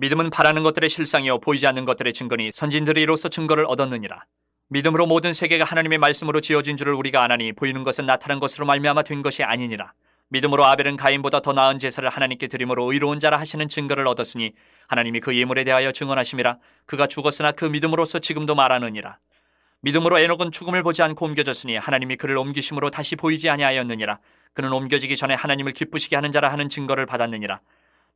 믿음은 바라는 것들의 실상이요 보이지 않는 것들의 증거니 선진들이 이로써 증거를 얻었느니라. 믿음으로 모든 세계가 하나님의 말씀으로 지어진 줄을 우리가 아나니 보이는 것은 나타난 것으로 말미암아 된 것이 아니니라. 믿음으로 아벨은 가인보다 더 나은 제사를 하나님께 드림으로 의로운 자라 하시는 증거를 얻었으니 하나님이 그 예물에 대하여 증언하심이라. 그가 죽었으나 그 믿음으로써 지금도 말하느니라. 믿음으로 에녹은 죽음을 보지 않고 옮겨졌으니 하나님이 그를 옮기심으로 다시 보이지 아니하였느니라. 그는 옮겨지기 전에 하나님을 기쁘시게 하는 자라 하는 증거를 받았느니라.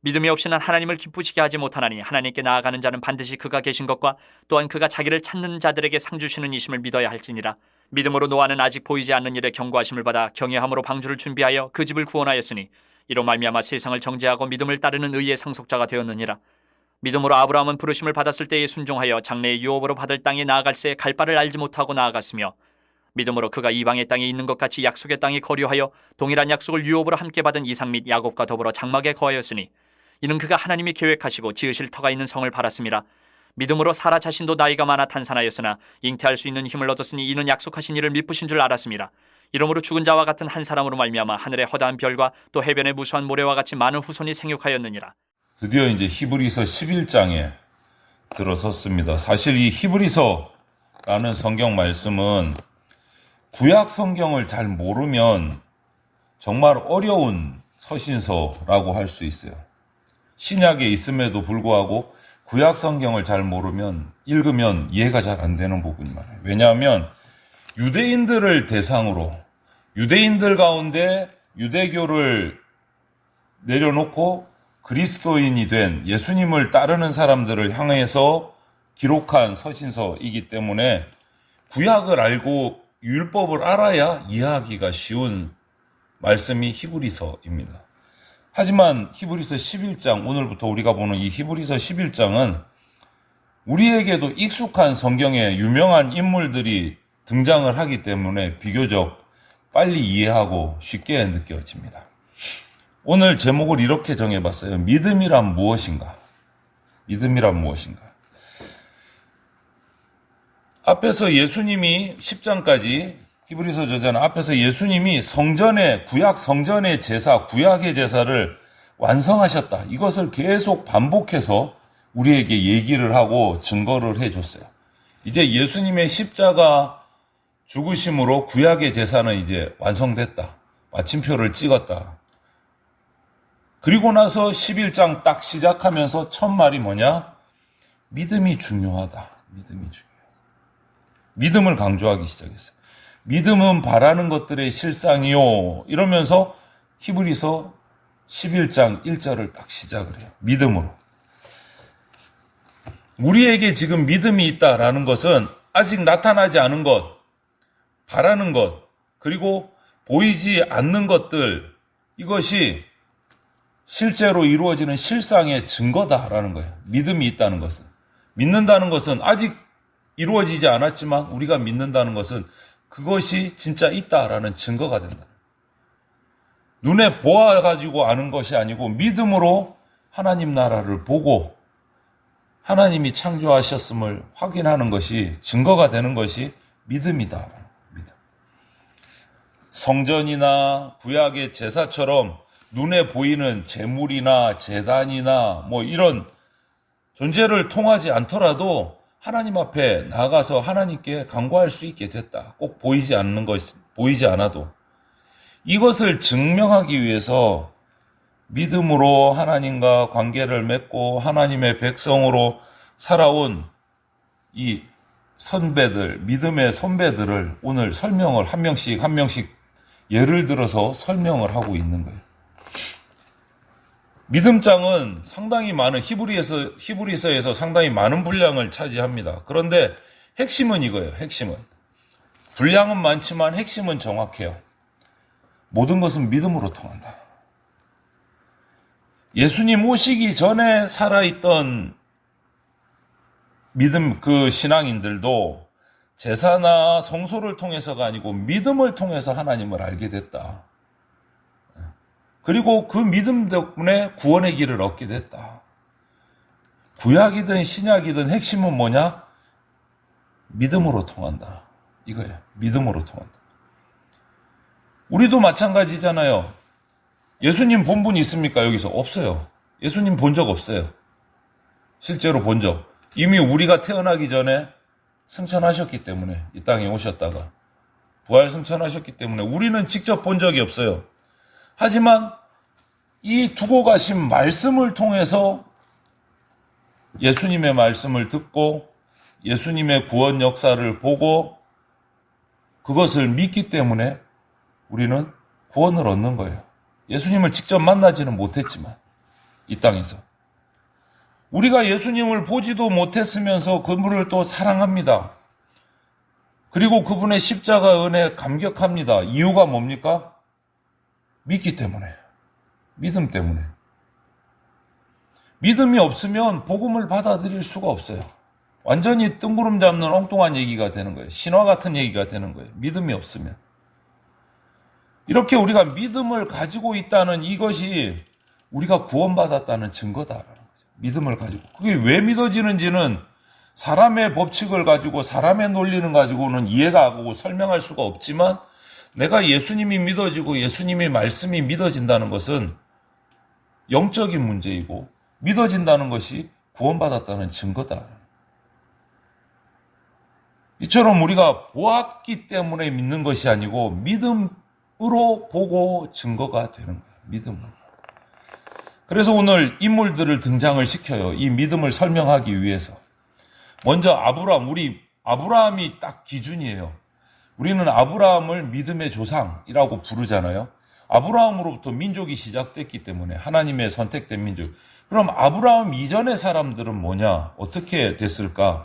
믿음이 없이는 하나님을 기쁘시게 하지 못하나니 하나님께 나아가는 자는 반드시 그가 계신 것과 또한 그가 자기를 찾는 자들에게 상 주시는 이심을 믿어야 할지니라. 믿음으로 노아는 아직 보이지 않는 일에 경고하심을 받아 경외함으로 방주를 준비하여 그 집을 구원하였으니 이로 말미암아 세상을 정죄하고 믿음을 따르는 의의 상속자가 되었느니라. 믿음으로 아브라함은 부르심을 받았을 때에 순종하여 장래의 유업으로 받을 땅에 나아갈새 갈 바를 알지 못하고 나아갔으며 믿음으로 그가 이방의 땅에 있는 것 같이 약속의 땅에 거류하여 동일한 약속을 유업으로 함께 받은 이삭 및 야곱과 더불어 장막에 거하였으니 이는 그가 하나님이 계획하시고 지으실 터가 있는 성을 바랐습니다. 믿음으로 사라 자신도 나이가 많아 탄산하였으나 잉태할 수 있는 힘을 얻었으니 이는 약속하신 이를 미쁘신 줄 알았습니다. 이러므로 죽은 자와 같은 한 사람으로 말미암아 하늘의 허다한 별과 또 해변의 무수한 모래와 같이 많은 후손이 생육하였느니라. 드디어 이제 히브리서 11장에 들어섰습니다. 사실 이 히브리서라는 성경 말씀은 구약 성경을 잘 모르면 정말 어려운 서신서라고 할 수 있어요. 신약에 있음에도 불구하고 구약 성경을 잘 모르면 읽으면 이해가 잘 안 되는 부분이 많아요. 왜냐하면 유대인들을 대상으로 유대인들 가운데 유대교를 내려놓고 그리스도인이 된 예수님을 따르는 사람들을 향해서 기록한 서신서이기 때문에 구약을 알고 율법을 알아야 이해하기가 쉬운 말씀이 히브리서입니다. 하지만 히브리서 11장, 오늘부터 우리가 보는 이 히브리서 11장은 우리에게도 익숙한 성경에 유명한 인물들이 등장을 하기 때문에 비교적 빨리 이해하고 쉽게 느껴집니다. 오늘 제목을 이렇게 정해봤어요. 믿음이란 무엇인가? 믿음이란 무엇인가? 앞에서 예수님이 10장까지 히브리서 저자는 앞에서 예수님이 성전의 구약 성전의 제사, 구약의 제사를 완성하셨다. 이것을 계속 반복해서 우리에게 얘기를 하고 증거를 해줬어요. 이제 예수님의 십자가 죽으심으로 구약의 제사는 이제 완성됐다. 마침표를 찍었다. 그리고 나서 11장 딱 시작하면서 첫 말이 뭐냐? 믿음이 중요하다. 믿음이 중요하다. 믿음을 강조하기 시작했어요. 믿음은 바라는 것들의 실상이요. 이러면서 히브리서 11장 1절을 딱 시작을 해요. 믿음으로. 우리에게 지금 믿음이 있다라는 것은 아직 나타나지 않은 것, 바라는 것, 그리고 보이지 않는 것들, 이것이 실제로 이루어지는 실상의 증거다라는 거예요. 믿음이 있다는 것은. 믿는다는 것은 아직 이루어지지 않았지만 우리가 믿는다는 것은 그것이 진짜 있다라는 증거가 된다. 눈에 보아가지고 아는 것이 아니고 믿음으로 하나님 나라를 보고 하나님이 창조하셨음을 확인하는 것이 증거가 되는 것이 믿음이다. 믿음. 성전이나 구약의 제사처럼 눈에 보이는 제물이나 제단이나 뭐 이런 존재를 통하지 않더라도 하나님 앞에 나가서 하나님께 간구할 수 있게 됐다. 꼭 보이지 않는 것, 보이지 않아도. 이것을 증명하기 위해서 믿음으로 하나님과 관계를 맺고 하나님의 백성으로 살아온 이 선배들, 믿음의 선배들을 오늘 설명을 한 명씩 예를 들어서 설명을 하고 있는 거예요. 믿음장은 상당히 많은 히브리서에서 상당히 많은 분량을 차지합니다. 그런데 핵심은 이거예요. 핵심은. 분량은 많지만 핵심은 정확해요. 모든 것은 믿음으로 통한다. 예수님 오시기 전에 살아있던 믿음 그 신앙인들도 제사나 성소를 통해서가 아니고 믿음을 통해서 하나님을 알게 됐다. 그리고 그 믿음 덕분에 구원의 길을 얻게 됐다. 구약이든 신약이든 핵심은 뭐냐? 믿음으로 통한다. 이거예요. 믿음으로 통한다. 우리도 마찬가지잖아요. 예수님 본 분 있습니까? 여기서 없어요. 예수님 본 적 없어요. 실제로 본 적. 이미 우리가 태어나기 전에 승천하셨기 때문에 이 땅에 오셨다가 부활 승천하셨기 때문에 우리는 직접 본 적이 없어요. 하지만 이 두고 가신 말씀을 통해서 예수님의 말씀을 듣고 예수님의 구원 역사를 보고 그것을 믿기 때문에 우리는 구원을 얻는 거예요. 예수님을 직접 만나지는 못했지만 이 땅에서 우리가 예수님을 보지도 못했으면서 그분을 또 사랑합니다. 그리고 그분의 십자가 은혜에 감격합니다. 이유가 뭡니까? 믿기 때문에. 믿음 때문에. 믿음이 없으면 복음을 받아들일 수가 없어요. 완전히 뜬구름 잡는 엉뚱한 얘기가 되는 거예요. 신화 같은 얘기가 되는 거예요. 믿음이 없으면. 이렇게 우리가 믿음을 가지고 있다는 이것이 우리가 구원받았다는 증거다라는 거죠. 믿음을 가지고. 그게 왜 믿어지는지는 사람의 법칙을 가지고 사람의 논리를 가지고는 이해가 가고 설명할 수가 없지만 내가 예수님이 믿어지고 예수님의 말씀이 믿어진다는 것은 영적인 문제이고 믿어진다는 것이 구원받았다는 증거다. 이처럼 우리가 보았기 때문에 믿는 것이 아니고 믿음으로 보고 증거가 되는 거예요. 믿음으로. 그래서 오늘 인물들을 등장을 시켜요. 이 믿음을 설명하기 위해서. 먼저 우리 아브라함이 딱 기준이에요. 우리는 아브라함을 믿음의 조상이라고 부르잖아요. 아브라함으로부터 민족이 시작됐기 때문에 하나님의 선택된 민족. 그럼 아브라함 이전의 사람들은 뭐냐? 어떻게 됐을까?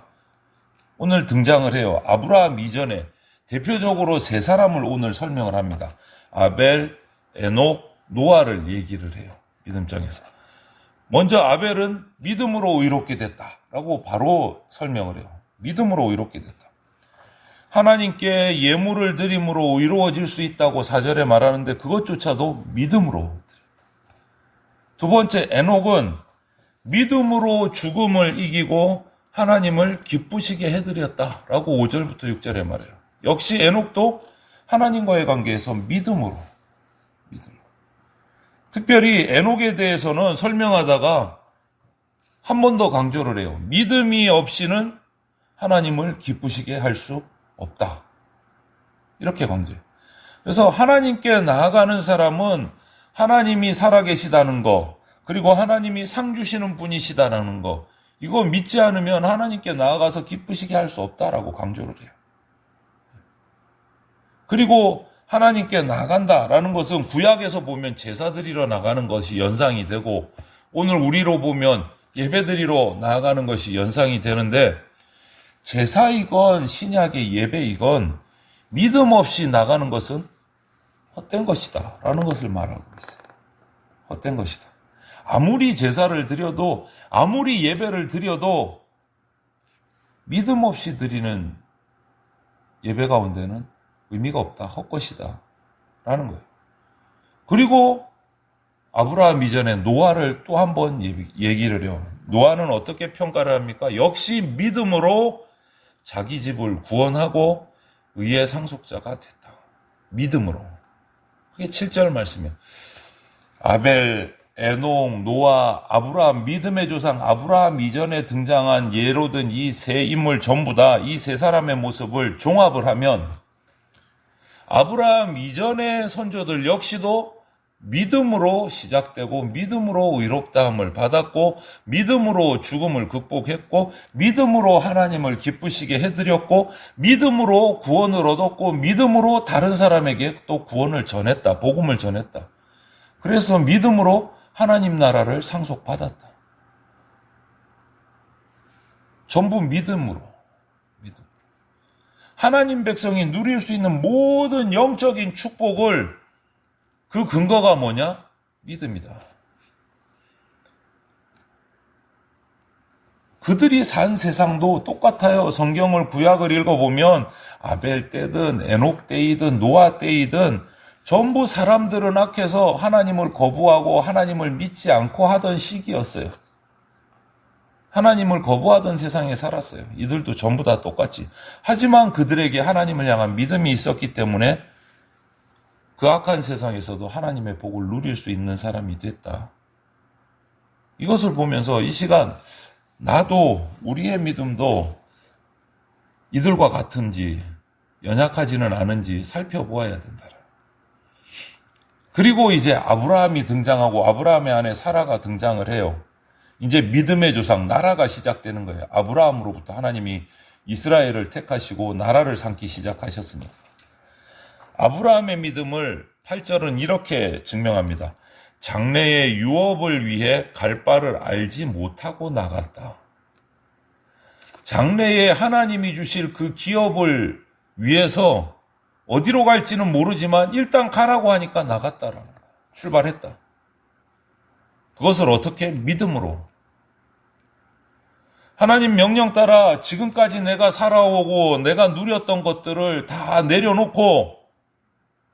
오늘 등장을 해요. 아브라함 이전에 대표적으로 세 사람을 오늘 설명을 합니다. 아벨, 에녹, 노아를 얘기를 해요. 믿음장에서. 먼저 아벨은 믿음으로 의롭게 됐다라고 바로 설명을 해요. 믿음으로 의롭게 됐다. 하나님께 예물을 드림으로 의로워질 수 있다고 4절에 말하는데 그것조차도 믿음으로. 두 번째 에녹은 믿음으로 죽음을 이기고 하나님을 기쁘시게 해드렸다라고 5절부터 6절에 말해요. 역시 에녹도 하나님과의 관계에서 믿음으로. 특별히 에녹에 대해서는 설명하다가 한 번 더 강조를 해요. 믿음이 없이는 하나님을 기쁘시게 할 수 없다. 이렇게 강조해요. 그래서 하나님께 나아가는 사람은 하나님이 살아계시다는 거, 그리고 하나님이 상 주시는 분이시다는 거, 이거 믿지 않으면 하나님께 나아가서 기쁘시게 할 수 없다라고 강조를 해요. 그리고 하나님께 나간다라는 것은 구약에서 보면 제사 드리러 나가는 것이 연상이 되고 오늘 우리로 보면 예배 드리러 나아가는 것이 연상이 되는데 제사이건 신약의 예배이건 믿음 없이 나가는 것은 헛된 것이다 라는 것을 말하고 있어요. 헛된 것이다. 아무리 제사를 드려도 아무리 예배를 드려도 믿음 없이 드리는 예배 가운데는 의미가 없다. 헛것이다. 라는 거예요. 그리고 아브라함 이전에 노아를 또 한 번 얘기를 해요. 노아는 어떻게 평가를 합니까? 역시 믿음으로 자기 집을 구원하고 의의 상속자가 됐다. 믿음으로. 그게 7절 말씀이에요. 아벨, 에녹, 노아, 아브라함, 믿음의 조상 아브라함 이전에 등장한 예로 든 이 세 인물 전부 다 이 세 사람의 모습을 종합을 하면 아브라함 이전의 선조들 역시도 믿음으로 시작되고 믿음으로 의롭다함을 받았고 믿음으로 죽음을 극복했고 믿음으로 하나님을 기쁘시게 해드렸고 믿음으로 구원을 얻었고 믿음으로 다른 사람에게 또 구원을 전했다. 복음을 전했다. 그래서 믿음으로 하나님 나라를 상속받았다. 전부 믿음으로. 하나님 백성이 누릴 수 있는 모든 영적인 축복을 그 근거가 뭐냐? 믿음이다. 그들이 산 세상도 똑같아요. 성경을 구약을 읽어보면 아벨 때든 에녹 때이든 노아 때이든 전부 사람들은 악해서 하나님을 거부하고 하나님을 믿지 않고 하던 시기였어요. 하나님을 거부하던 세상에 살았어요. 이들도 전부 다 똑같이. 하지만 그들에게 하나님을 향한 믿음이 있었기 때문에 그 악한 세상에서도 하나님의 복을 누릴 수 있는 사람이 됐다. 이것을 보면서 이 시간 나도 우리의 믿음도 이들과 같은지 연약하지는 않은지 살펴보아야 된다. 그리고 이제 아브라함이 등장하고 아브라함의 아내 사라가 등장을 해요. 이제 믿음의 조상 나라가 시작되는 거예요. 아브라함으로부터 하나님이 이스라엘을 택하시고 나라를 삼기 시작하셨습니다. 아브라함의 믿음을 8절은 이렇게 증명합니다. 장래의 유업을 위해 갈 바를 알지 못하고 나갔다. 장래에 하나님이 주실 그 기업을 위해서 어디로 갈지는 모르지만 일단 가라고 하니까 나갔다라는 거예요. 출발했다. 그것을 어떻게? 믿음으로. 하나님 명령 따라 지금까지 내가 살아오고 내가 누렸던 것들을 다 내려놓고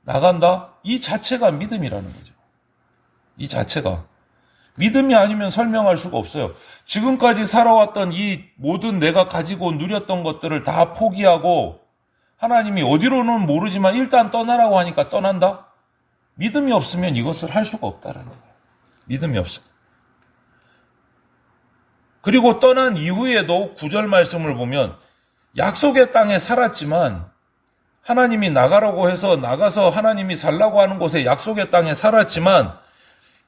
나간다? 이 자체가 믿음이라는 거죠. 이 자체가. 믿음이 아니면 설명할 수가 없어요. 지금까지 살아왔던 이 모든 내가 가지고 누렸던 것들을 다 포기하고 하나님이 어디로는 모르지만 일단 떠나라고 하니까 떠난다? 믿음이 없으면 이것을 할 수가 없다라는 거예요. 믿음이 없어. 그리고 떠난 이후에도 9절 말씀을 보면 약속의 땅에 살았지만 하나님이 나가라고 해서 나가서 하나님이 살라고 하는 곳에 약속의 땅에 살았지만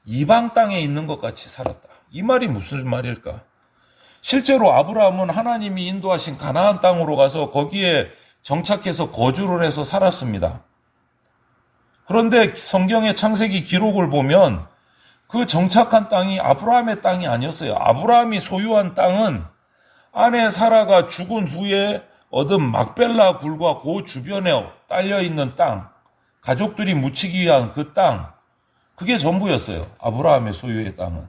이방 땅에 있는 것 같이 살았다. 이 말이 무슨 말일까? 실제로 아브라함은 하나님이 인도하신 가나안 땅으로 가서 거기에 정착해서 거주를 해서 살았습니다. 그런데 성경의 창세기 기록을 보면 그 정착한 땅이 아브라함의 땅이 아니었어요. 아브라함이 소유한 땅은 아내 사라가 죽은 후에 얻은 막벨라 굴과 그 주변에 딸려있는 땅, 가족들이 묻히기 위한 그 땅, 그게 전부였어요. 아브라함의 소유의 땅은.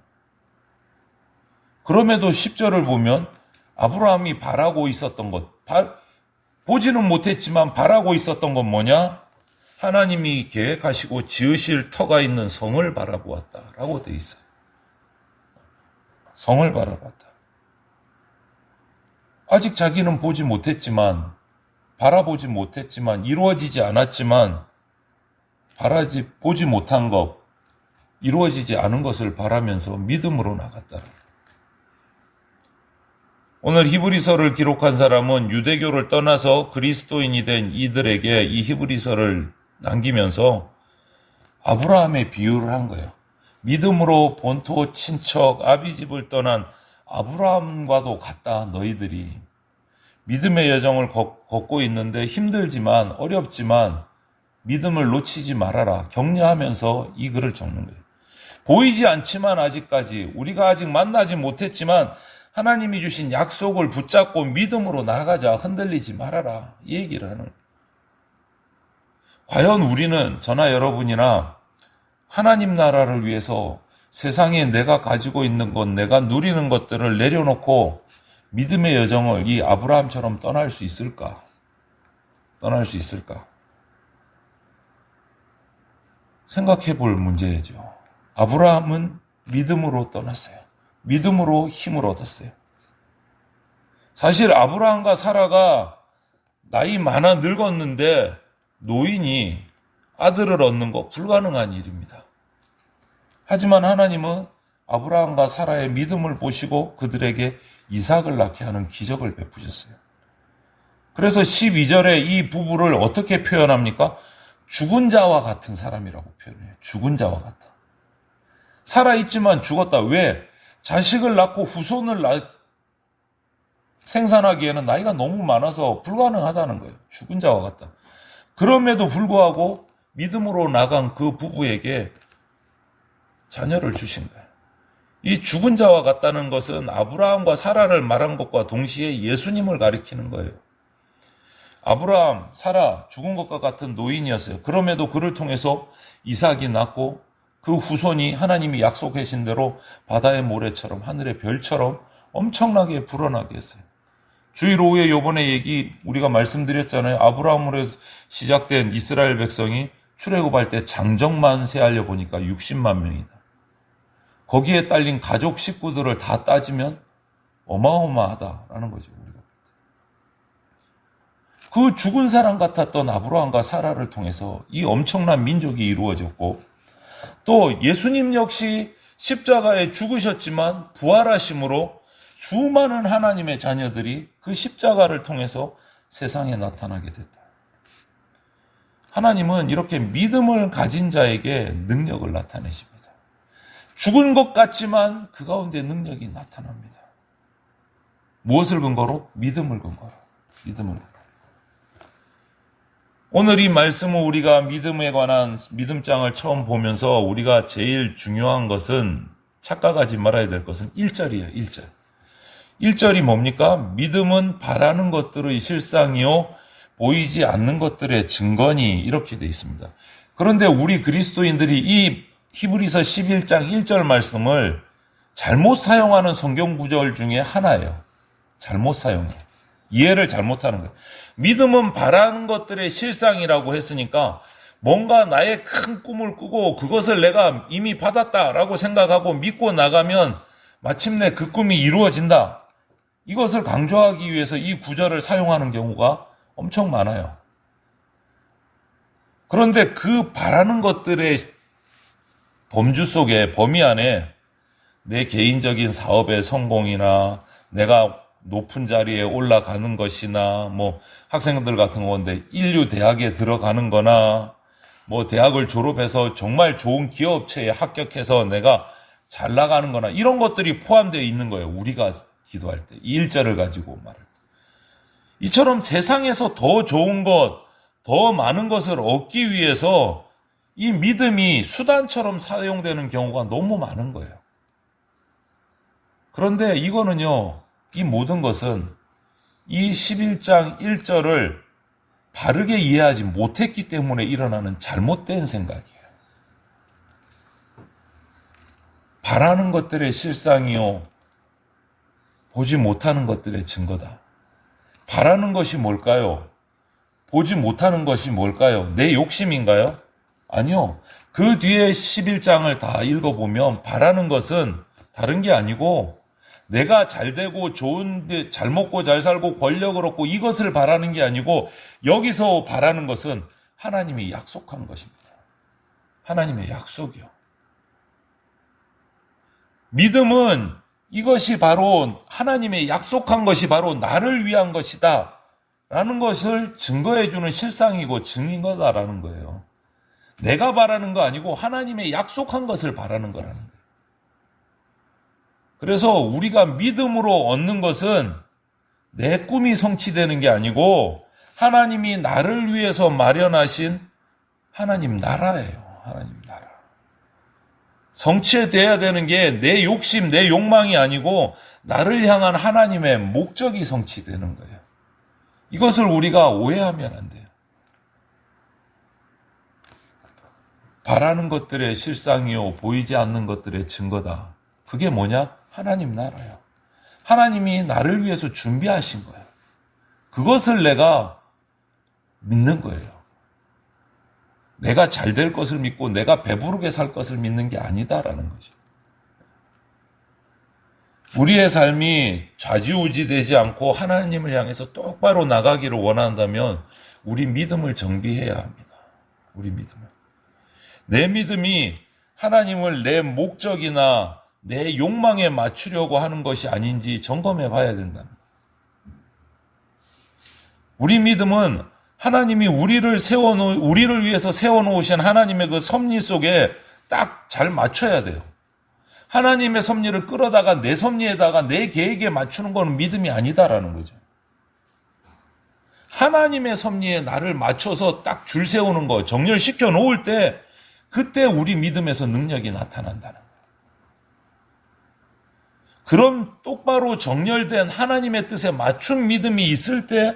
그럼에도 10절을 보면 아브라함이 바라고 있었던 것, 보지는 못했지만 바라고 있었던 건 뭐냐? 하나님이 계획하시고 지으실 터가 있는 성을 바라보았다라고 되어 있어요. 성을 바라봤다. 아직 자기는 보지 못했지만, 바라보지 못했지만, 이루어지지 않았지만, 보지 못한 것, 이루어지지 않은 것을 바라면서 믿음으로 나갔다. 오늘 히브리서를 기록한 사람은 유대교를 떠나서 그리스도인이 된 이들에게 이 히브리서를 남기면서 아브라함의 비유를 한 거예요. 믿음으로 본토, 친척, 아비집을 떠난 아브라함과도 같다. 너희들이 믿음의 여정을 걷고 있는데 힘들지만 어렵지만 믿음을 놓치지 말아라. 격려하면서 이 글을 적는 거예요. 보이지 않지만 아직까지 우리가 아직 만나지 못했지만 하나님이 주신 약속을 붙잡고 믿음으로 나가자. 흔들리지 말아라. 이 얘기를 하는 거예요. 과연 우리는 저나 여러분이나 하나님 나라를 위해서 세상에 내가 가지고 있는 것, 내가 누리는 것들을 내려놓고 믿음의 여정을 이 아브라함처럼 떠날 수 있을까? 떠날 수 있을까? 생각해 볼 문제죠. 아브라함은 믿음으로 떠났어요. 믿음으로 힘을 얻었어요. 사실 아브라함과 사라가 나이 많아 늙었는데 노인이 아들을 얻는 거 불가능한 일입니다. 하지만 하나님은 아브라함과 사라의 믿음을 보시고 그들에게 이삭을 낳게 하는 기적을 베푸셨어요. 그래서 12절에 이 부부를 어떻게 표현합니까? 죽은 자와 같은 사람이라고 표현해요. 죽은 자와 같다. 살아있지만 죽었다. 왜? 자식을 낳고 후손을 생산하기에는 나이가 너무 많아서 불가능하다는 거예요. 죽은 자와 같다. 그럼에도 불구하고 믿음으로 나간 그 부부에게 자녀를 주신 거예요. 이 죽은 자와 같다는 것은 아브라함과 사라를 말한 것과 동시에 예수님을 가리키는 거예요. 아브라함, 사라, 죽은 것과 같은 노인이었어요. 그럼에도 그를 통해서 이삭이 낳고 그 후손이 하나님이 약속하신 대로 바다의 모래처럼 하늘의 별처럼 엄청나게 불어나게 했어요. 주일 오후에 요번에 얘기 우리가 말씀드렸잖아요. 아브라함으로 시작된 이스라엘 백성이 출애굽할 때 장정만 세알려 보니까 60만 명이다. 거기에 딸린 가족 식구들을 다 따지면 어마어마하다라는 거죠. 우리가. 그 죽은 사람 같았던 아브라함과 사라를 통해서 이 엄청난 민족이 이루어졌고 또 예수님 역시 십자가에 죽으셨지만 부활하심으로 수많은 하나님의 자녀들이 그 십자가를 통해서 세상에 나타나게 됐다. 하나님은 이렇게 믿음을 가진 자에게 능력을 나타내십니다. 죽은 것 같지만 그 가운데 능력이 나타납니다. 무엇을 근거로? 믿음을 근거로. 믿음을 근거로. 오늘 이 말씀은 우리가 믿음에 관한 믿음장을 처음 보면서 우리가 제일 중요한 것은 착각하지 말아야 될 것은 1절이에요. 1절. 1절이 뭡니까? 믿음은 바라는 것들의 실상이요 보이지 않는 것들의 증거니, 이렇게 되어 있습니다. 그런데 우리 그리스도인들이 이 히브리서 11장 1절 말씀을 잘못 사용하는 성경 구절 중에 하나예요. 잘못 사용해요. 이해를 잘못하는 거예요. 믿음은 바라는 것들의 실상이라고 했으니까 뭔가 나의 큰 꿈을 꾸고 그것을 내가 이미 받았다라고 생각하고 믿고 나가면 마침내 그 꿈이 이루어진다. 이것을 강조하기 위해서 이 구절을 사용하는 경우가 엄청 많아요. 그런데 그 바라는 것들의 범주 속에, 범위 안에 내 개인적인 사업의 성공이나 내가 높은 자리에 올라가는 것이나 뭐 학생들 같은 건데 인류 대학에 들어가는 거나 뭐 대학을 졸업해서 정말 좋은 기업체에 합격해서 내가 잘 나가는 거나 이런 것들이 포함되어 있는 거예요. 우리가 기도할 때. 이 1절을 가지고 말할 때. 이처럼 세상에서 더 좋은 것, 더 많은 것을 얻기 위해서 이 믿음이 수단처럼 사용되는 경우가 너무 많은 거예요. 그런데 이거는요, 이 모든 것은 이 11장 1절을 바르게 이해하지 못했기 때문에 일어나는 잘못된 생각이에요. 바라는 것들의 실상이요, 보지 못하는 것들의 증거다. 바라는 것이 뭘까요? 보지 못하는 것이 뭘까요? 내 욕심인가요? 아니요. 그 뒤에 11장을 다 읽어보면 바라는 것은 다른 게 아니고 내가 잘 되고 좋은데 잘 먹고 잘 살고 권력을 얻고 이것을 바라는 게 아니고 여기서 바라는 것은 하나님이 약속한 것입니다. 하나님의 약속이요. 믿음은 이것이 바로 하나님의 약속한 것이 바로 나를 위한 것이다 라는 것을 증거해 주는 실상이고 증거다라는 거예요. 내가 바라는 거 아니고 하나님의 약속한 것을 바라는 거라는 거예요. 그래서 우리가 믿음으로 얻는 것은 내 꿈이 성취되는 게 아니고 하나님이 나를 위해서 마련하신 하나님 나라예요. 하나님 나라. 성취돼야 되는 게 내 욕심, 내 욕망이 아니고 나를 향한 하나님의 목적이 성취되는 거예요. 이것을 우리가 오해하면 안 돼요. 바라는 것들의 실상이요, 보이지 않는 것들의 증거다. 그게 뭐냐? 하나님 나라예요. 하나님이 나를 위해서 준비하신 거예요. 그것을 내가 믿는 거예요. 내가 잘 될 것을 믿고 내가 배부르게 살 것을 믿는 게 아니다라는 거죠. 우리의 삶이 좌지우지 되지 않고 하나님을 향해서 똑바로 나가기를 원한다면 우리 믿음을 정비해야 합니다. 우리 믿음을. 내 믿음이 하나님을 내 목적이나 내 욕망에 맞추려고 하는 것이 아닌지 점검해 봐야 된다는 거예요. 우리 믿음은 하나님이 우리를 위해서 세워놓으신 하나님의 그 섭리 속에 딱 잘 맞춰야 돼요. 하나님의 섭리를 끌어다가 내 섭리에다가 내 계획에 맞추는 건 믿음이 아니다라는 거죠. 하나님의 섭리에 나를 맞춰서 딱 줄 세우는 거, 정렬시켜 놓을 때 그때 우리 믿음에서 능력이 나타난다는 거예요. 그런 똑바로 정렬된 하나님의 뜻에 맞춘 믿음이 있을 때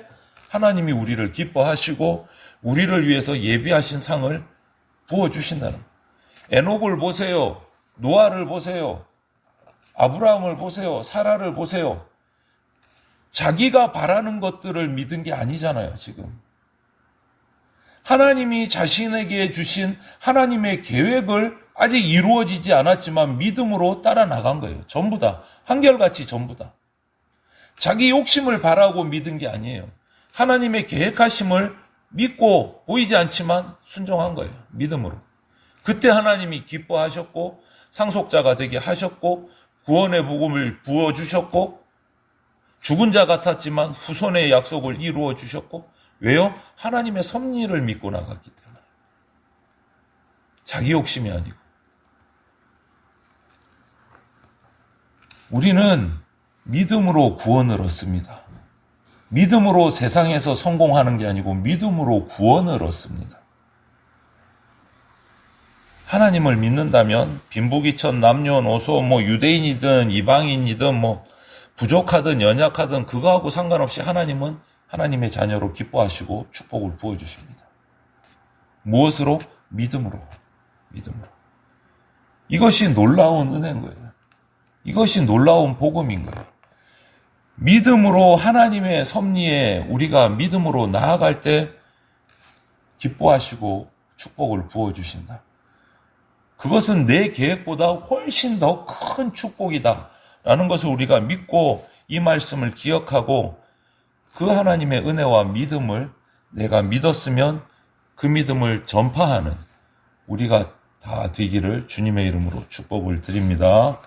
하나님이 우리를 기뻐하시고 우리를 위해서 예비하신 상을 부어주신다는 거예요. 에녹을 보세요. 노아를 보세요. 아브라함을 보세요. 사라를 보세요. 자기가 바라는 것들을 믿은 게 아니잖아요, 지금. 하나님이 자신에게 주신 하나님의 계획을 아직 이루어지지 않았지만 믿음으로 따라 나간 거예요. 전부 다. 한결같이 전부 다. 자기 욕심을 바라고 믿은 게 아니에요. 하나님의 계획하심을 믿고 보이지 않지만 순종한 거예요. 믿음으로. 그때 하나님이 기뻐하셨고 상속자가 되게 하셨고 구원의 복음을 부어주셨고 죽은 자 같았지만 후손의 약속을 이루어 주셨고, 왜요? 하나님의 섭리를 믿고 나갔기 때문에. 자기 욕심이 아니고. 우리는 믿음으로 구원을 얻습니다. 믿음으로 세상에서 성공하는 게 아니고 믿음으로 구원을 얻습니다. 하나님을 믿는다면 빈부귀천 남녀노소 유대인이든 이방인이든 부족하든 연약하든 그거하고 상관없이 하나님은 하나님의 자녀로 기뻐하시고 축복을 부어주십니다. 무엇으로? 믿음으로. 이것이 놀라운 은혜인 거예요. 이것이 놀라운 복음인 거예요. 믿음으로 하나님의 섭리에 우리가 믿음으로 나아갈 때 기뻐하시고 축복을 부어주신다. 그것은 내 계획보다 훨씬 더 큰 축복이다 라는 것을 우리가 믿고 이 말씀을 기억하고 그 하나님의 은혜와 믿음을 내가 믿었으면 그 믿음을 전파하는 우리가 다 되기를 주님의 이름으로 축복을 드립니다.